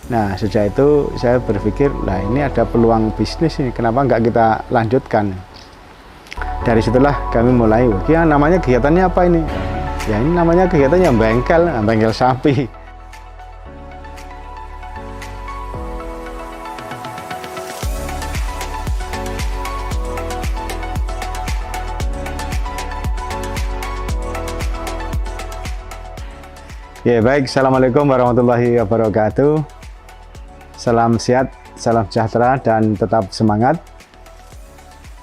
Nah, sejak itu saya berpikir, lah ini ada peluang bisnis ini, kenapa nggak kita lanjutkan? Dari situlah kami mulai, ya namanya kegiatannya apa ini? Ya ini namanya kegiatannya bengkel sapi. Ya baik, Assalamualaikum warahmatullahi wabarakatuh. Salam sehat, salam sejahtera, dan tetap semangat.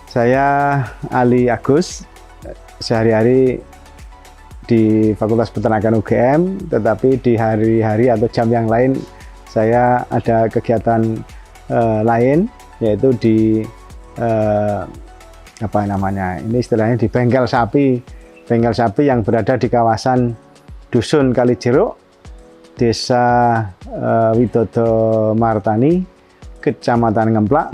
Saya Ali Agus, sehari-hari di Fakultas Peternakan UGM, tetapi di hari-hari atau jam yang lain saya ada kegiatan lain, yaitu di apa namanya? Ini istilahnya di bengkel sapi yang berada di kawasan Dusun Kalijeruk, Desa Widodo Martani, Kecamatan Ngemplak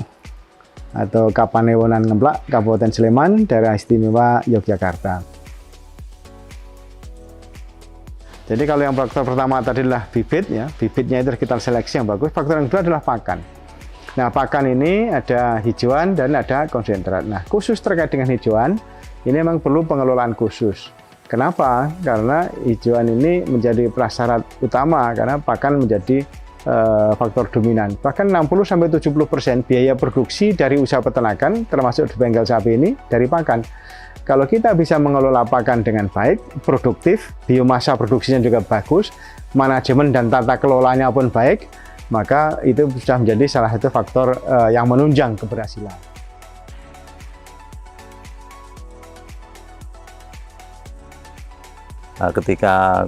atau Kapanewonan Ngemplak, Kabupaten Sleman, Daerah Istimewa Yogyakarta. Jadi kalau yang faktor pertama tadi adalah bibit, ya, bibitnya itu kita seleksi yang bagus. Faktor yang kedua adalah pakan. Nah, pakan ini ada hijauan dan ada konsentrat. Nah, khusus terkait dengan hijauan, ini memang perlu pengelolaan khusus. Kenapa? Karena hijauan ini menjadi prasyarat utama karena pakan menjadi faktor dominan. Bahkan 60-70% biaya produksi dari usaha peternakan termasuk di bengkel sapi ini dari pakan. Kalau kita bisa mengelola pakan dengan baik, produktif, biomasa produksinya juga bagus, manajemen dan tata kelolanya pun baik, maka itu sudah menjadi salah satu faktor yang menunjang keberhasilan. Nah, ketika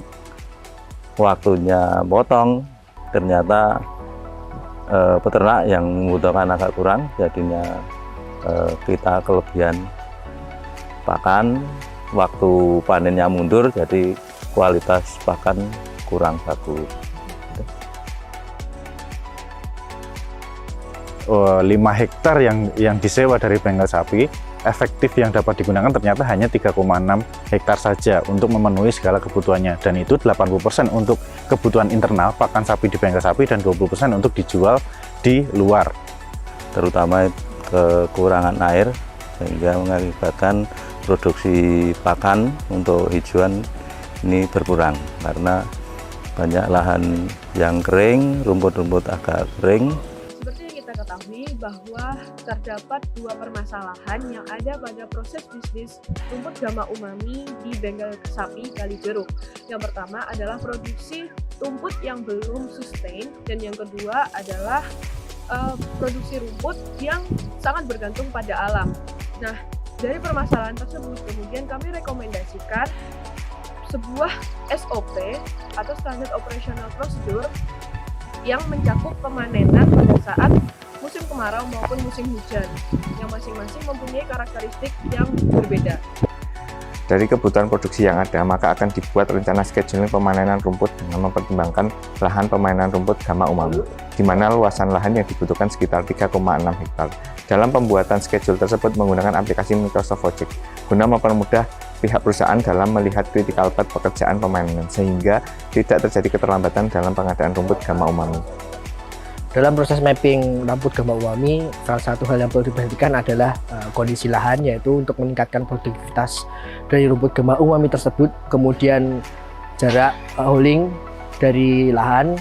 waktunya potong, ternyata peternak yang membutuhkan agak kurang, jadinya kita kelebihan pakan, waktu panennya mundur, jadi kualitas pakan kurang bagus. 5 hektar yang disewa dari bengkel sapi, efektif yang dapat digunakan ternyata hanya 3,6 hektar saja untuk memenuhi segala kebutuhannya, dan itu 80% untuk kebutuhan internal pakan sapi di bengkel sapi dan 20% untuk dijual di luar. Terutama kekurangan air sehingga mengakibatkan produksi pakan untuk hijauan ini berkurang karena banyak lahan yang kering, rumput-rumput agak kering. Ketahui bahwa terdapat 2 permasalahan yang ada pada proses bisnis rumput gama umami di bengkel sapi Kalijeruk. Yang pertama adalah produksi rumput yang belum sustain, dan yang kedua adalah produksi rumput yang sangat bergantung pada alam. Nah, dari permasalahan tersebut kemudian kami rekomendasikan sebuah SOP atau Standard Operational Procedure yang mencakup pemanenan pada saat musim kemarau maupun musim hujan, yang masing-masing mempunyai karakteristik yang berbeda. Dari kebutuhan produksi yang ada, maka akan dibuat rencana scheduling pemanenan rumput dengan mempertimbangkan lahan pemanenan rumput gama umami, di mana luasan lahan yang dibutuhkan sekitar 3,6 hektar. Dalam pembuatan schedule tersebut menggunakan aplikasi Microsoft Project, guna mempermudah pihak perusahaan dalam melihat critical path pekerjaan pemanenan, sehingga tidak terjadi keterlambatan dalam pengadaan rumput gama umami. Dalam proses mapping rumput gama umami, salah satu hal yang perlu diperhatikan adalah kondisi lahan, yaitu untuk meningkatkan produktivitas dari rumput gama umami tersebut, kemudian jarak hauling dari lahan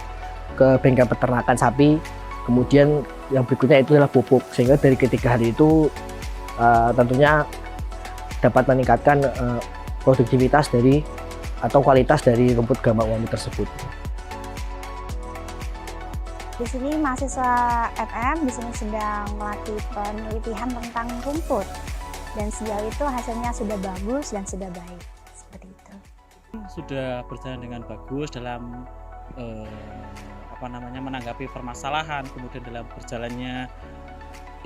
ke bengkel peternakan sapi, kemudian yang berikutnya itu adalah pupuk, sehingga dari ketiga hal itu tentunya dapat meningkatkan produktivitas dari atau kualitas dari rumput gama umami tersebut. Di sini mahasiswa FM di sini sedang melatih penelitian tentang rumput, dan sejauh itu hasilnya sudah bagus dan sudah baik, seperti itu. Sudah berjalan dengan bagus dalam menanggapi permasalahan, kemudian dalam berjalannya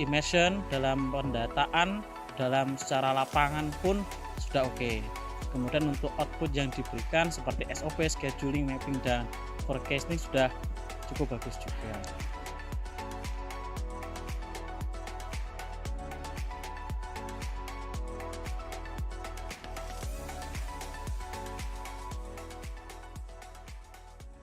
immersion, dalam pendataan, dalam secara lapangan pun sudah oke. Kemudian untuk output yang diberikan seperti SOP, scheduling, mapping, dan forecasting sudah cukup bagus juga.